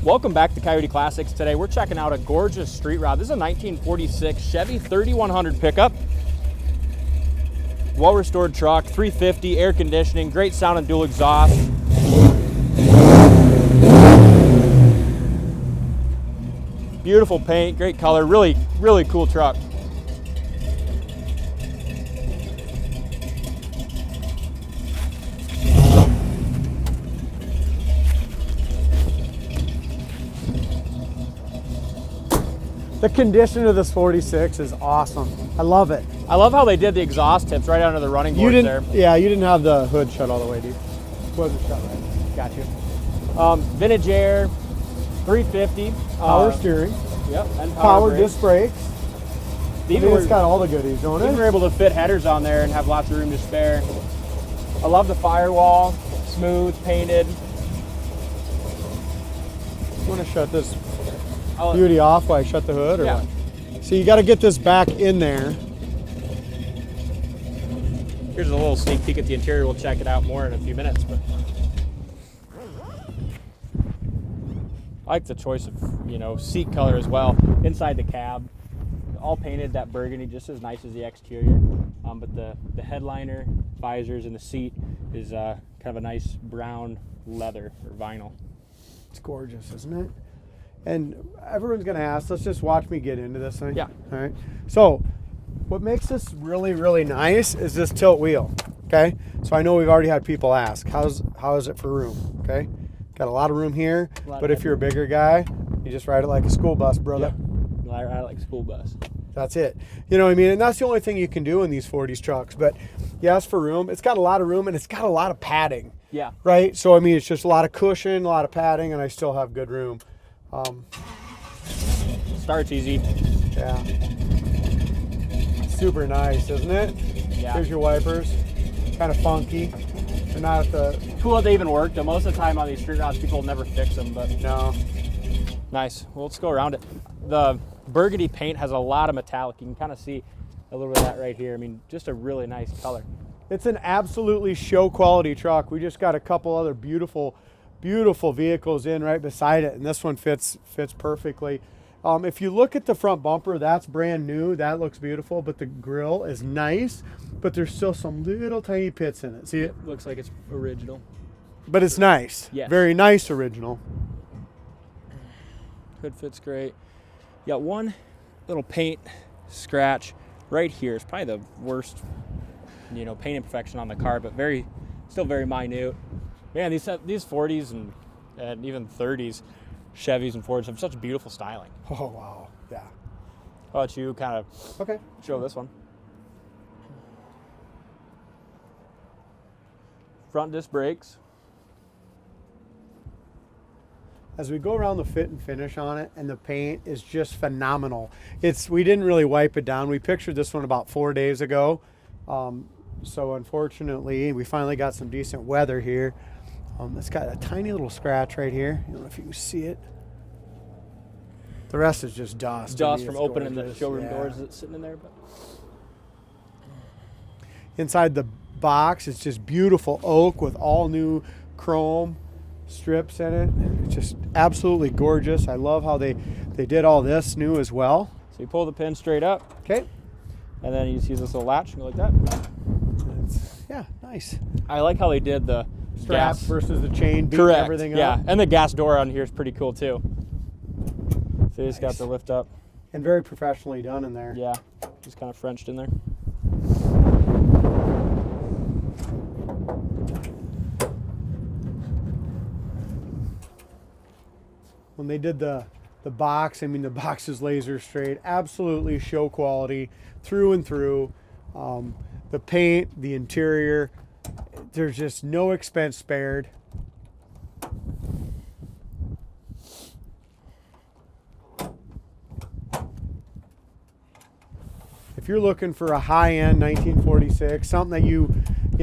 Welcome back to Coyote Classics. Today we're checking out a gorgeous street rod. This is a 1946 Chevy 3100 pickup. Well restored truck, 350, air conditioning, great sound and dual exhaust. Beautiful paint, great color, really cool truck. The condition of this 46 is awesome. I love it. I love how they did the exhaust tips right under the running boards there. Yeah, you didn't have the hood shut all the way, dude. Wasn't shut right. Got you. Vintage air, 350. Power steering. Yep, and Power brakes. disc brakes. It's got all the goodies, don't it? We're able to fit headers on there and have lots of room to spare. I love the firewall, smooth, painted. I'm gonna shut this beauty off while I shut the hood, or yeah. what? So you got to get this back in there. Here's a little sneak peek at the interior. We'll check it out more in a few minutes. But I like the choice of seat color as well. Inside the cab, all painted that burgundy, just as nice as the exterior. But the headliner, visors, and the seat is kind of a nice brown leather or vinyl. It's gorgeous, isn't it? And everyone's going to ask, let's just watch me get into this thing. Yeah. All right. So what makes this really nice is this tilt wheel. Okay. So I know we've already had people ask, how is it for room? Okay. Got a lot of room here, but if you're a bigger guy, you just ride it like a school bus, brother. Yeah. I ride it like a school bus. That's it. You know what I mean? And that's the only thing you can do in these 40s trucks. But yes, for room, it's got a lot of room and it's got a lot of padding. Yeah. Right. So, I mean, it's just a lot of cushion, a lot of padding, and I still have good room. Starts easy. Yeah. Super nice, isn't it? Yeah. Here's your wipers. Kind of funky. They're not at the... Cool that they even work. Though most of the time on these street rods, people never fix them. But no. Nice. Well, let's go around it. The burgundy paint has a lot of metallic. You can kind of see a little bit of that right here. I mean, just a really nice color. It's an absolutely show quality truck. We just got a couple other beautiful vehicles in right beside it, and this one fits perfectly. If you look at the front bumper, that's brand new. That looks beautiful, but the grill is nice, but there's still some little tiny pits in it. See it? Looks like it's original. But it's nice. Yes. Very nice original. Hood fits great. You got one little paint scratch right here. It's probably the worst, paint imperfection on the car, but still very minute. Man, these 40s and even 30s Chevys and Fords have such beautiful styling. Oh, wow. Yeah. How about you kind of show this one? Front disc brakes. As we go around the fit and finish on it, and the paint is just phenomenal. We didn't really wipe it down. We pictured this one about 4 days ago. So unfortunately, we finally got some decent weather here. It's got a tiny little scratch right here. I don't know if you can see it. The rest is just dust. Dust from opening the showroom doors that's sitting in there. But inside the box, it's just beautiful oak with all new chrome strips in it. It's just absolutely gorgeous. I love how they did all this new as well. So you pull the pin straight up. Okay. And then you just use this little latch and go like that. Yeah, nice. I like how they did the straps versus the chain beating Correct. Everything up. Yeah, and the gas door on here is pretty cool too. So you just got the lift up. And very professionally done in there. Yeah, just kind of Frenched in there. When they did the box, I mean, the box is laser straight, absolutely show quality through and through. The paint, the interior, there's just no expense spared. If you're looking for a high-end 1946, something that you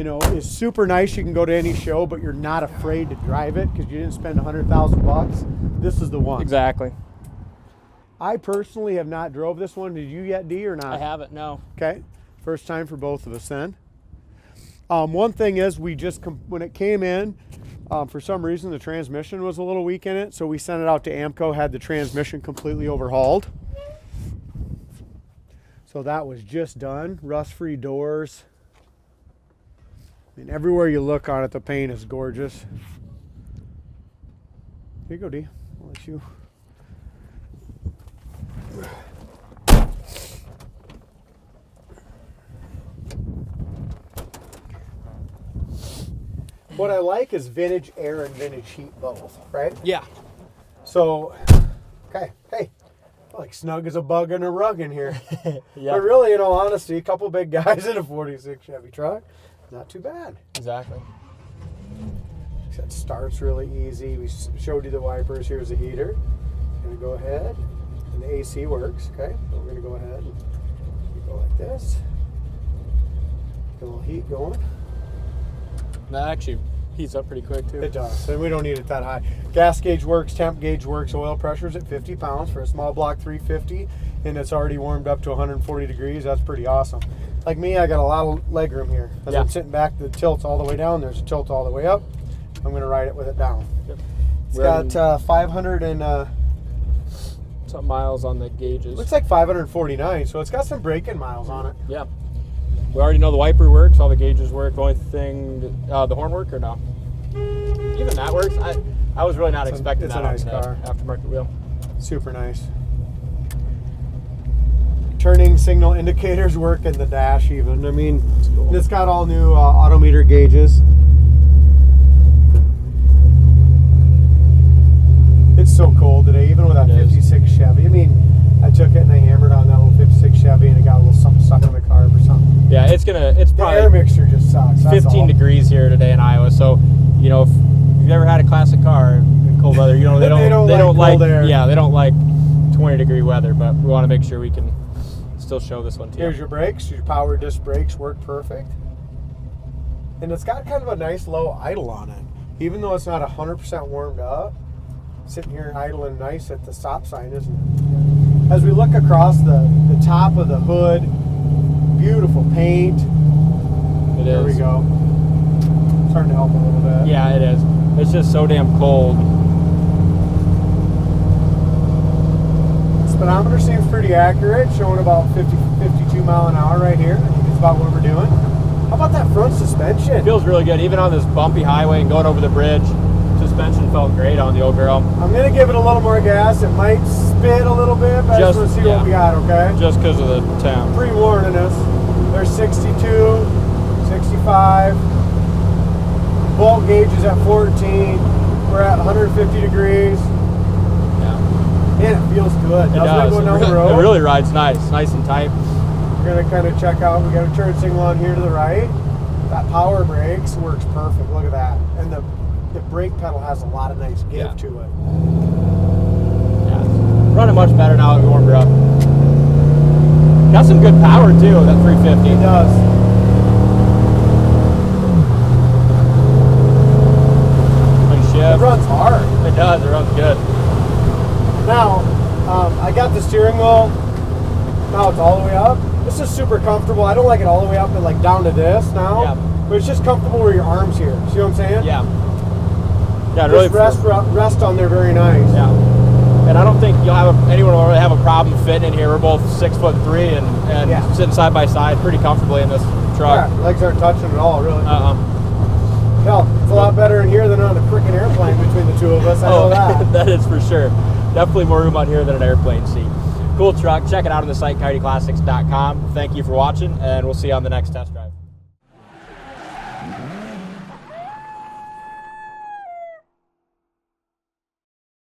know is super nice, you can go to any show, but you're not afraid to drive it because you didn't spend $100,000. This is the one. Exactly. I personally have not drove this one. Did you yet, D, or not? I haven't, no. Okay. First time for both of us then. One thing is, when it came in, For some reason, the transmission was a little weak in it, so we sent it out to AMCO, had the transmission completely overhauled. So that was just done. Rust-free doors. I mean, everywhere you look on it, the paint is gorgeous. Here you go, D. I'll let you. What I like is vintage air and vintage heat both, right? Yeah. So, okay, hey, like snug as a bug in a rug in here. Yeah. But really, in all honesty, a couple big guys in a 46 Chevy truck, not too bad. Exactly. It starts really easy. We showed you the wipers. Here's the heater. Gonna go ahead, and the AC works. Okay, so we're gonna go ahead and go like this. Get a little heat going. That actually heats up pretty quick too. It does, and we don't need it that high. Gas gauge works, temp gauge works, oil pressure's at 50 pounds for a small block 350, and it's already warmed up to 140 degrees. That's pretty awesome. Like me, I got a lot of leg room here. As I'm sitting back, the tilt's all the way down. There's a tilt all the way up. I'm going to ride it with it down. Yep. It's got 500 and some miles on the gauges. Looks like 549, so it's got some braking miles on it. Yeah. We already know the wiper works, all the gauges work. The only thing, the horn work or no? Even that works. I was really not expecting that. It's a nice car. Aftermarket wheel. Super nice. Turning signal indicators work in the dash even. I mean, cool. It's got all new Autometer gauges. It's so cold today, even with that 56 Chevy. I mean, I took it and I hammered on that little 56 Chevy and it got a little something stuck in the carb or something. Yeah, it's probably the air mixture just sucks. 15 degrees here today in Iowa. So, you know, if you've ever had a classic car in cold weather, you know, they don't like air. Yeah, they don't like 20-degree weather, but we want to make sure we can still show this one to you. Here's your brakes. Your power disc brakes work perfect. And it's got kind of a nice low idle on it. Even though it's not 100% warmed up, sitting here idling nice at the stop sign, isn't it? As we look across the top of the hood, beautiful paint. There we go. Starting to help a little bit. Yeah, it is. It's just so damn cold. Speedometer seems pretty accurate, showing about 52 mile an hour right here. I think it's about what we're doing. How about that front suspension? It feels really good. Even on this bumpy highway and going over the bridge, suspension felt great on the old girl. I'm going to give it a little more gas. It might spit a little bit, but I just want to see what we got, okay? Just because of the temp. Pre-warning us. There's 62, 65. Volt gauge is at 14. We're at 150 degrees. Yeah, it feels good. It does. Going down the road. It really rides nice and tight. We're going to kind of check out. We got a turn signal on here to the right. That power brakes works perfect. Look at that. And the brake pedal has a lot of nice give to it. Yeah, running much better now that we warmed her up. Got some good power too, that 350. It does. Nice shift. It runs hard. It does, it runs good. Now, I got the steering wheel, now it's all the way up. This is super comfortable. I don't like it all the way up and like down to this now, but it's just comfortable where your arm's here. See what I'm saying? Yeah. Yeah, really rest on there very nice. Yeah. And I don't think anyone will really have a problem fitting in here. We're both 6'3" and sitting side by side pretty comfortably in this truck. Yeah, legs aren't touching at all, really. Hell, it's a lot better in here than on a freaking airplane between the two of us. I know that. That is for sure. Definitely more room out here than an airplane seat. Cool truck. Check it out on the site, coyoteclassics.com. Thank you for watching, and we'll see you on the next test drive.